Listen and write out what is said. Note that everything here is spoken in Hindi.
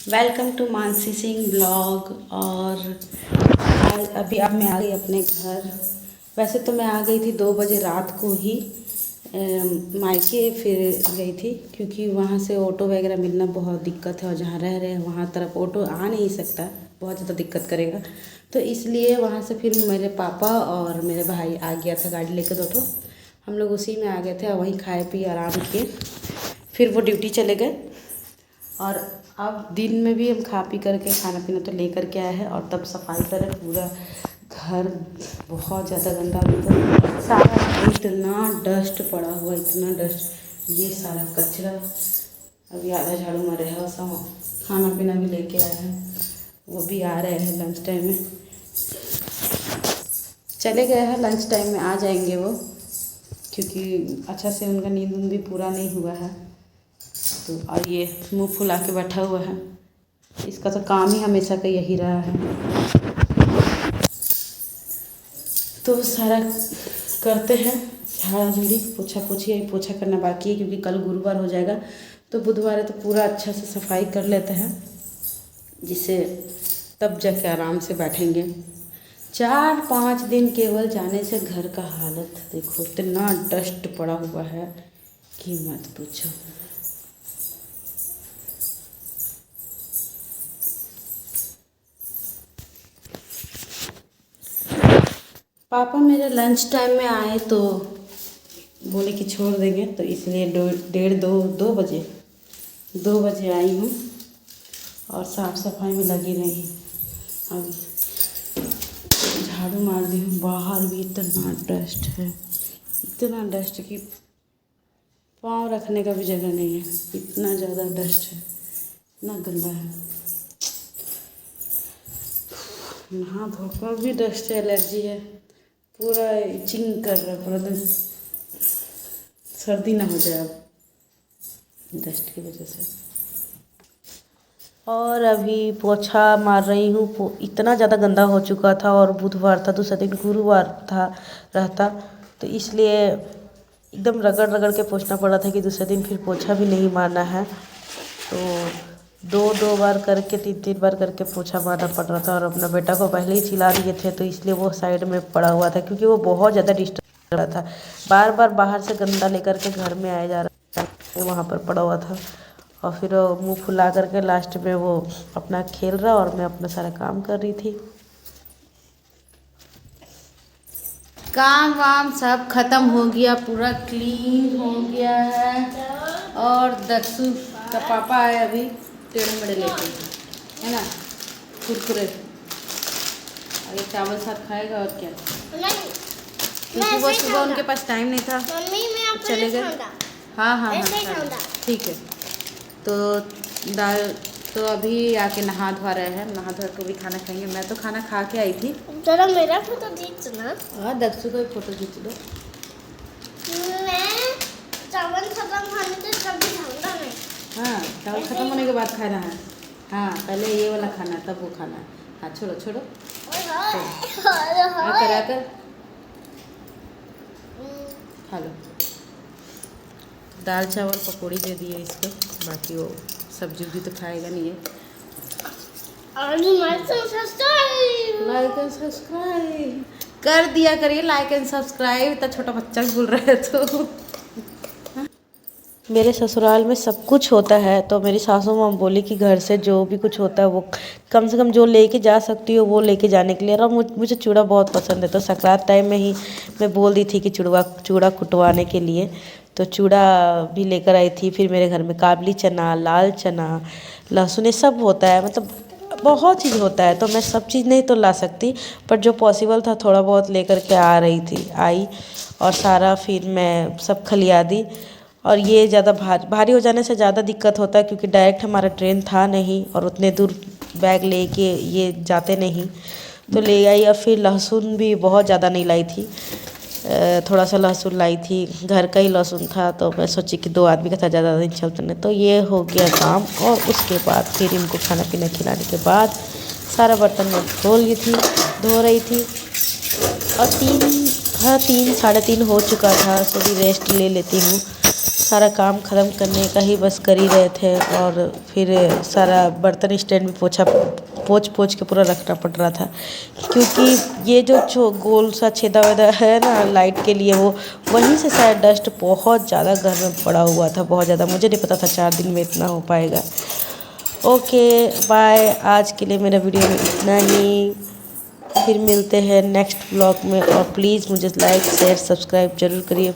Welcome to Mansi Singh blog. और अभी अब मैं आ गई अपने घर। वैसे तो मैं आ गई थी 2 बजे रात को ही मायके। फिर गई थी क्योंकि वहाँ से ऑटो वगैरह मिलना बहुत दिक्कत है और जहाँ रह रहे हैं वहाँ तरफ ऑटो आ नहीं सकता, बहुत ज़्यादा दिक्कत करेगा। तो इसलिए वहाँ से फिर मेरे पापा और मेरे भाई आ गया था गाड़ी लेकर ऑटो। हम लोग उसी में आ गए थे और वहीं खाए पिए आराम किए। फिर वो ड्यूटी चले गए और अब दिन में भी हम खा पी करके खाना पीना तो लेकर के आए हैं और तब सफाई करें पूरा घर। बहुत ज़्यादा गंदा मतलब सारा इतना डस्ट पड़ा हुआ, इतना डस्ट, ये सारा कचरा। अभी आधा झाड़ू मारे है और सब खाना पीना भी लेके आए हैं, वो भी आ रहे हैं लंच टाइम में। चले गए हैं, लंच टाइम में आ जाएंगे वो, क्योंकि अच्छा से उनका नींद भी पूरा नहीं हुआ है। तो और ये मुंह फुला के बैठा हुआ है, इसका तो काम ही हमेशा का यही रहा है। तो सारा करते हैं, झाड़ा झूड़ी पोछा पोछी। अभी पोछा करना बाकी है क्योंकि कल गुरुवार हो जाएगा, तो बुधवार है तो पूरा अच्छा से सफाई कर लेते हैं, जिससे तब जाके आराम से बैठेंगे। 4-5 दिन केवल जाने से घर का हालत देखो, इतना डस्ट पड़ा हुआ है कि मत पूछो। पापा मेरे लंच टाइम में आए तो बोले कि छोड़ देंगे, तो इसलिए 2 बजे आई हूँ और साफ़ सफाई में लगी रही। अब झाड़ू मार दी हूँ। बाहर भी इतना डस्ट है, इतना डस्ट कि पाँव रखने का भी जगह नहीं है, इतना ज़्यादा डस्ट है, इतना गंदा है। नहा धोकर भी डस्ट से एलर्जी है, पूरा इचिंग कर रहा है, पूरा दिन सर्दी ना हो जाए अब डस्ट की वजह से। और अभी पोछा मार रही हूँ। इतना ज़्यादा गंदा हो चुका था और बुधवार था, दूसरा दिन गुरुवार था रहता, तो इसलिए एकदम रगड़ रगड़ के पोछना पड़ा था कि दूसरे दिन फिर पोछा भी नहीं मारना है। तो 2-2 बार करके 3-3 बार करके पोछा मारना पड़ रहा था। और अपना बेटा को पहले ही चिल्ला दिए थे, तो इसलिए वो साइड में पड़ा हुआ था क्योंकि वो बहुत ज़्यादा डिस्टर्ब कर रहा था। बार बार बाहर से गंदा लेकर के घर में आया जा रहा था, वहाँ पर पड़ा हुआ था। और फिर मुंह फुला करके लास्ट में वो अपना खेल रहा और मैं अपना सारा काम कर रही थी। काम वाम सब खत्म हो गया, पूरा क्लीन हो गया है। और दक्षु का पापा आए अभी टेढ़े मेढ़े लेके, है ना, कुरकुरे। अरे चावल साथ खाएगा और क्या, क्योंकि वो सुबह उनके पास टाइम नहीं था, चले गए। हाँ हाँ हाँ ठीक है। तो दाल तो अभी आके नहा धोआ रहे हैं, नहा धो के भी खाना खाएंगे। मैं तो खाना खा के आई थी। जरा मेरा फोटो खींच ना। हाँ, दक्षु का भी फोटो खींच दो। मैं चावल खत्म होने से कभी खाऊंगा नहीं। हाँ, चावल खत्म होने के बाद खाना है। हाँ, पहले ये वाला खाना है तब वो खाना है। हाँ छोड़ो छोड़ो, आकर खा लो। दाल चावल पकौड़ी दे दिए इसको, बाकी वो सब्जी उब्जी तो खाएगा नहीं है। लाइक एंड सब्सक्राइब कर दिया करिए, लाइक एंड सब्सक्राइब। इतना छोटा बच्चा भी बोल रहा है तो। मेरे ससुराल में सब कुछ होता है, तो मेरी सासू माँ बोली कि घर से जो भी कुछ होता है वो कम से कम जो लेके जा सकती हो वो लेके जाने के लिए। और मुझे चूड़ा बहुत पसंद है, तो संक्रांत टाइम में ही मैं बोल दी थी कि चूड़ा कुटवाने के लिए, तो चूड़ा भी लेकर आई थी। फिर मेरे घर में काबली चना, लाल चना, लहसुन, ये सब होता है, मतलब बहुत चीज़ होता है। तो मैं सब चीज़ नहीं तो ला सकती, पर जो पॉसिबल था थोड़ा बहुत लेकर के आई और सारा फिर मैं सब खलिया दी। और ये ज़्यादा भारी हो जाने से ज़्यादा दिक्कत होता है क्योंकि डायरेक्ट हमारा ट्रेन था नहीं और उतने दूर बैग लेके ये जाते नहीं, तो ले आई। और फिर लहसुन भी बहुत ज़्यादा नहीं लाई थी, थोड़ा सा लहसुन लाई थी, घर का ही लहसुन था, तो मैं सोची कि 2 आदमी का था, ज़्यादा दिन चलते नहीं। तो ये हो गया काम। और उसके बाद फिर इनको खाना पीना खिलाने के बाद सारा बर्तन मैं धो रही थी। और 3 साढ़े 3 हो चुका था, सो भी रेस्ट ले लेती हूँ। सारा काम ख़त्म करने का ही बस कर ही रहे थे और फिर सारा बर्तन स्टैंड में पोंछ के पूरा रखना पड़ रहा था, क्योंकि ये जो गोल सा छेदा वेदा है ना लाइट के लिए, वो वहीं से शायद डस्ट बहुत ज़्यादा घर में पड़ा हुआ था, बहुत ज़्यादा। मुझे नहीं पता था 4 दिन में इतना हो पाएगा। ओके बाय, आज के लिए मेरा वीडियो में इतना ही। फिर मिलते हैं नेक्स्ट ब्लॉग में, और प्लीज़ मुझे लाइक शेयर सब्सक्राइब ज़रूर करिए।